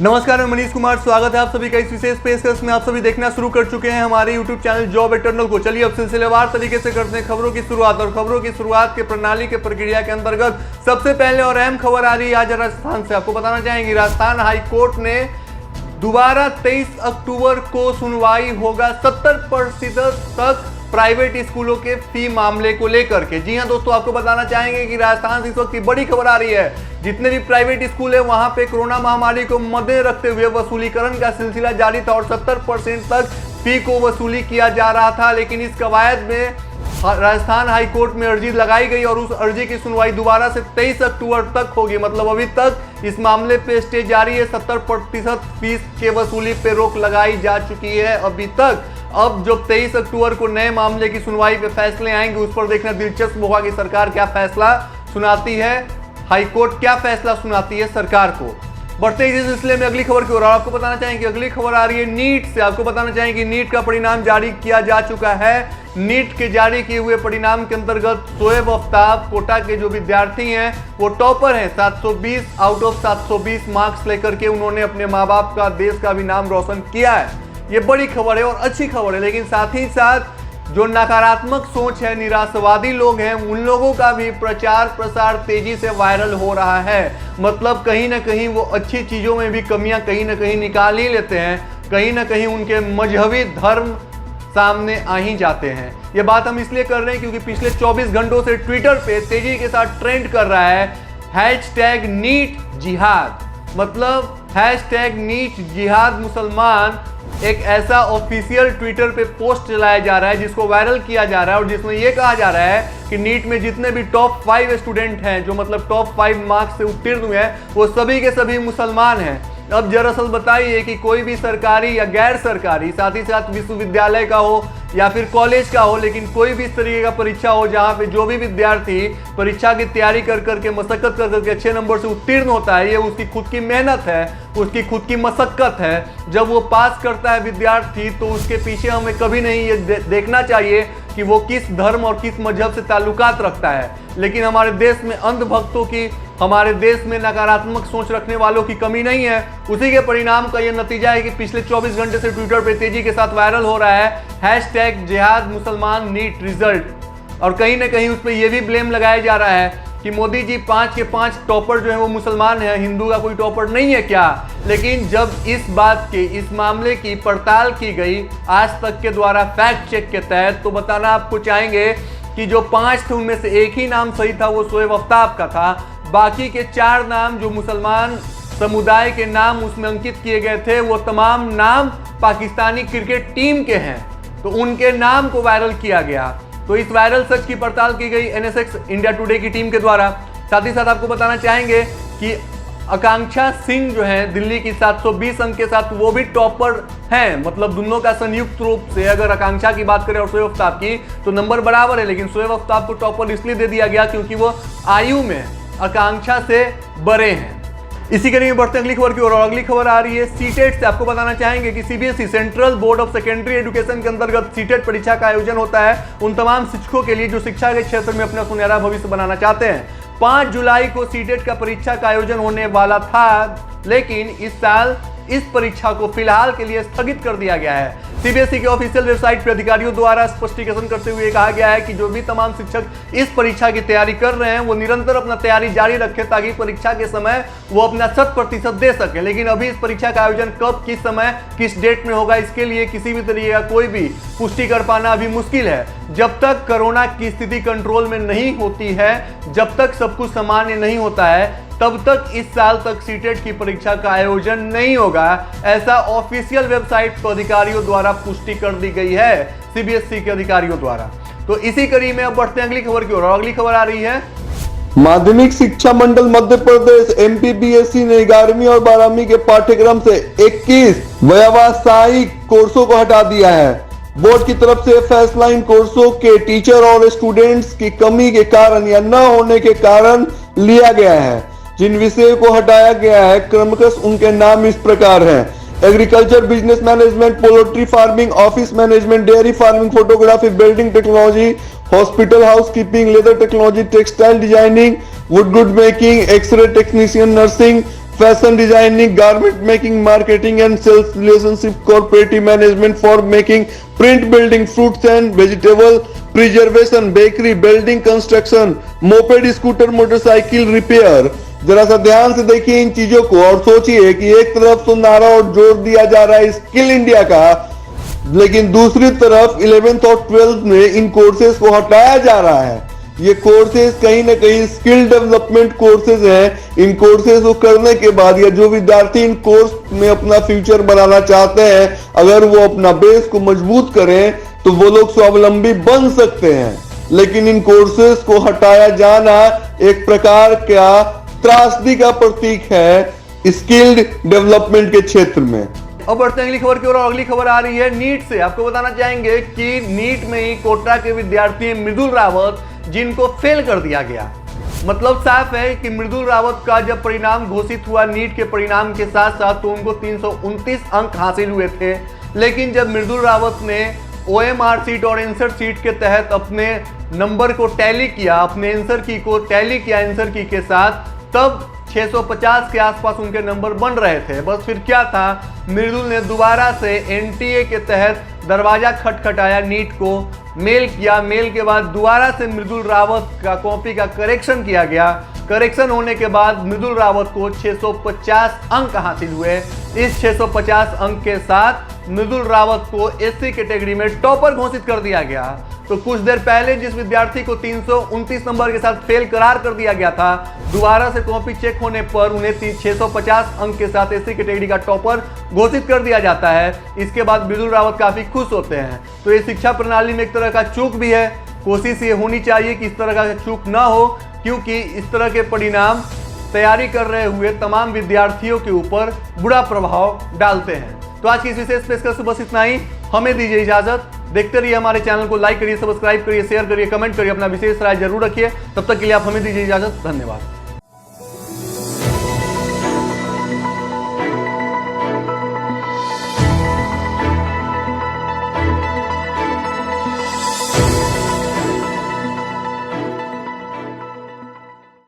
नमस्कार, मैं मनीष कुमार। स्वागत है आप सभी का इस विशेष पेशकश में। आप सभी देखना शुरू कर चुके हैं हमारे YouTube चैनल जॉब एटर्नल को। चलिए अब सिलसिलेवार तरीके से करते हैं खबरों की शुरुआत। और खबरों की शुरुआत के प्रणाली के प्रक्रिया के अंतर्गत सबसे पहले और अहम खबर आ रही है आज राजस्थान से। आपको बताना चाहेंगे राजस्थान हाईकोर्ट ने दोबारा 23 अक्टूबर को सुनवाई होगा 70% तक प्राइवेट स्कूलों के फी मामले को लेकर के। जी हां दोस्तों, आपको बताना चाहेंगे कि राजस्थान से इस वक्त की बड़ी खबर आ रही है। जितने भी प्राइवेट स्कूल है वहां पे कोरोना महामारी को मद्देनजर रखते हुए वसूलीकरण का सिलसिला जारी था और 70% तक फी को वसूली किया जा रहा था। लेकिन इस कवायद में राजस्थान हाईकोर्ट में अर्जी लगाई गई और उस अर्जी की सुनवाई दोबारा से 23 अक्टूबर तक होगी। मतलब अभी तक इस मामले पे स्टे जारी है। 70% फीस के वसूली पे रोक लगाई जा चुकी है अभी तक। अब जो 23 अक्टूबर को नए मामले की सुनवाई पे फैसले आएंगे उस पर देखना दिलचस्प होगा कि सरकार क्या फैसला सुनाती है, हाईकोर्ट क्या फैसला सुनाती है सरकार को। बढ़ते ही इस सिलसिले में अगली खबर की ओर आपको बताना चाहेंगे अगली खबर आ रही है नीट से। आपको बताना चाहेंगे नीट का परिणाम जारी किया जा चुका है। नीट के जारी किए हुए परिणाम के अंतर्गत शोएब आफ्ताब कोटा के जो विद्यार्थी हैं वो टॉपर हैं। 720 आउट ऑफ 720 मार्क्स लेकर के उन्होंने अपने माँ बाप का, देश का भी नाम रोशन किया है। ये बड़ी खबर है और अच्छी खबर है। लेकिन साथ ही साथ जो नकारात्मक सोच है, निराशावादी लोग हैं, उन लोगों का भी प्रचार प्रसार तेजी से वायरल हो रहा है। मतलब कहीं ना कहीं वो अच्छी चीज़ों में भी कमियां कहीं ना कहीं निकाल ही लेते हैं। कहीं ना कहीं उनके मजहबी धर्म सामने आ ही जाते हैं। ये बात हम इसलिए कर रहे हैं क्योंकि पिछले 24 घंटों से ट्विटर पे तेजी के साथ ट्रेंड कर रहा है #नीट जिहाद। मतलब #नीट जिहाद मुसलमान एक ऐसा ऑफिशियल ट्विटर पे पोस्ट चलाया जा रहा है जिसको वायरल किया जा रहा है और जिसमें यह कहा जा रहा है कि नीट में जितने भी टॉप 5 स्टूडेंट हैं, जो मतलब टॉप 5 मार्क्स से उत्तीर्ण हुए हैं, वो सभी के सभी मुसलमान हैं। अब दरअसल बताइए कि कोई भी सरकारी या गैर सरकारी, साथ ही साथ विश्वविद्यालय का हो या फिर कॉलेज का हो, लेकिन कोई भी इस तरीके का परीक्षा हो जहां पे जो भी विद्यार्थी परीक्षा की तैयारी कर करके मशक्कत कर करके अच्छे नंबर से उत्तीर्ण होता है, ये उसकी खुद की मेहनत है, उसकी खुद की मशक्कत है। जब वो पास करता है विद्यार्थी तो उसके पीछे हमें कभी नहीं ये देखना चाहिए कि वो किस धर्म और किस मजहब से ताल्लुकात रखता है। लेकिन हमारे देश में अंधभक्तों की, हमारे देश में नकारात्मक सोच रखने वालों की कमी नहीं है। उसी के परिणाम का यह नतीजा है कि पिछले 24 घंटे से ट्विटर पे तेजी के साथ वायरल हो रहा है #जिहाद मुसलमान नीट रिजल्ट। और कहीं ना कहीं उस पर यह भी ब्लेम लगाया जा रहा है कि मोदी जी 5 के 5 टॉपर जो है वो मुसलमान है, हिंदू का कोई टॉपर नहीं है क्या। लेकिन जब इस बात के, इस मामले की पड़ताल की गई आज तक के द्वारा फैक्ट चेक के तहत, तो बताना आपको चाहेंगे कि जो 5 थे उनमें से एक ही नाम सही था, वो शोएब आफ्ताब का था। बाकी के 4 नाम जो मुसलमान समुदाय के नाम उसमें अंकित किए गए थे वो तमाम नाम पाकिस्तानी क्रिकेट टीम के हैं, तो उनके नाम को वायरल किया गया। तो इस वायरल सच की पड़ताल की गई NSX इंडिया टुडे की टीम के द्वारा। साथ ही साथ आपको बताना चाहेंगे कि आकांक्षा सिंह जो है दिल्ली की 720 अंक के साथ वो भी टॉपर हैं। मतलब दोनों का संयुक्त रूप से अगर आकांक्षा की बात करें और शोएब आफ्ताब की तो नंबर बराबर है। लेकिन शोएब आफ्ताब को टॉपर इसलिए दे दिया गया क्योंकि वो आयु में आकांक्षा से बड़े हैं। इसी कड़ी में बढ़ते अगली खबर की ओर। अगली खबर आ रही है सीटेट से। आपको बताना चाहेंगे कि CBSE central board of secondary education के अंतर्गत सीटेट परीक्षा का आयोजन होता है उन तमाम शिक्षकों के लिए जो शिक्षा के क्षेत्र में अपना सुनहरा भविष्य बनाना चाहते हैं। 5 जुलाई को सीटेट का परीक्षा का आयोजन होने वाला था, लेकिन इस साल इस परीक्षा को फिलहाल के लिए स्थगित कर दिया गया है। CBSE के ऑफिशियल वेबसाइट पर अधिकारियों द्वारा स्पष्टीकरण करते हुए कहा गया है कि जो भी तमाम शिक्षक इस परीक्षा की तैयारी कर रहे हैं वो निरंतर अपना तैयारी जारी रखें ताकि परीक्षा के समय वो अपना 100% दे सके। लेकिन अभी इस परीक्षा का आयोजन कब, किस समय, किस डेट में होगा, इसके लिए किसी भी तरीके का कोई भी पुष्टि कर पाना अभी मुश्किल है। जब तक कोरोना की स्थिति कंट्रोल में नहीं होती है, जब तक सब कुछ सामान्य नहीं होता है, तब तक इस साल तक सीटेट की परीक्षा का आयोजन नहीं होगा। ऐसा ऑफिशियल वेबसाइट पर अधिकारियों द्वारा पुष्टि कर दी गई है, CBSE के अधिकारियों द्वारा। तो इसी कड़ी में अब बढ़ते हैं अगली खबर की ओर। अगली खबर आ रही है माध्यमिक शिक्षा मंडल मध्य प्रदेश MPBSE ने 11वीं और 12वीं के पाठ्यक्रम से 21 व्यावसायिक कोर्सों को हटा दिया है। बोर्ड की तरफ से फैसला इन कोर्सों के टीचर और स्टूडेंट्स की कमी के कारण या न होने के कारण लिया गया है। जिन विषयों को हटाया गया है क्रमशः उनके नाम इस प्रकार हैं: agriculture, business management, poultry farming, office management, dairy farming, photography, building technology, hospital housekeeping, leather technology, textile designing, wood good making, x ray technician, nursing, fashion designing, garment making, marketing and sales relationship, cooperative management for making, print building, fruits and vegetable preservation, bakery, building construction, moped, scooter, motorcycle repair. जरा सा ध्यान से देखिए इन चीजों को और सोचिए कि एक तरफ तो नारा और जोर दिया जा रहा है स्किल इंडिया का, लेकिन दूसरी तरफ 11th और 12th में इन कोर्सेज को हटाया जा रहा है। ये कोर्सेज कहीं ना कहीं स्किल डेवलपमेंट कोर्सेज हैं। इन कोर्सेज को करने के बाद या जो विद्यार्थी इन कोर्स में अपना फ्यूचर बनाना चाहते हैं, अगर वो अपना बेस को मजबूत करें तो वो लोग स्वावलंबी बन सकते हैं। लेकिन इन कोर्सेज को हटाया जाना एक प्रकार का त्रासदी का प्रतीक है स्किल्ड डेवलपमेंट के क्षेत्र में। अब बढ़ते हैं अगली खबर की ओर। अगली खबर आ रही है नीट से। आपको बताना चाहेंगे कि नीट में ही कोटा के विद्यार्थी मृदुल रावत जिनको फेल कर दिया गया। मतलब साफ है कि मृदुल रावत का जब परिणाम घोषित हुआ नीट के परिणाम के साथ साथ, तो उनको 329 अंक हासिल हुए थे। लेकिन जब मृदुल रावत ने OMR सीट और आंसर सीट के तहत अपने नंबर को टैली किया, अपने आंसर की को टैली किया आंसर की के साथ, तब 650 के आसपास उनके नंबर बन रहे थे। बस फिर क्या था, मृदुल ने दोबारा से NTA के तहत दरवाजा खटखटाया, नीट को मेल किया। मेल के बाद दोबारा से मृदुल रावत का कॉपी का करेक्शन किया गया। करेक्शन होने के बाद मृदुल रावत को 650 अंक हासिल हुए। इस 650 अंक के साथ मृदुल रावत को SC कैटेगरी में टॉपर घोषित कर दिया गया। तो कुछ देर पहले जिस विद्यार्थी को 329 नंबर के साथ फेल करार कर दिया गया था, दोबारा से कॉपी चेक होने पर उन्हें 650 अंक के साथ SC कैटेगरी का टॉपर घोषित कर दिया जाता है। इसके बाद मृदुल रावत काफी खुश होते हैं। तो ये शिक्षा प्रणाली में एक तरह का चूक भी है। कोशिश ये होनी चाहिए कि इस तरह का चूक ना हो, क्योंकि इस तरह के परिणाम तैयारी कर रहे हुए तमाम विद्यार्थियों के ऊपर बुरा प्रभाव डालते हैं। तो आज की इस विशेष पेशकश से बस इतना ही। हमें दीजिए इजाजत। देखते रहिए हमारे चैनल को, लाइक करिए, सब्सक्राइब करिए, शेयर करिए, कमेंट करिए, अपना विशेष राय जरूर रखिए। तब तक के लिए आप हमें दीजिए इजाजत। धन्यवाद।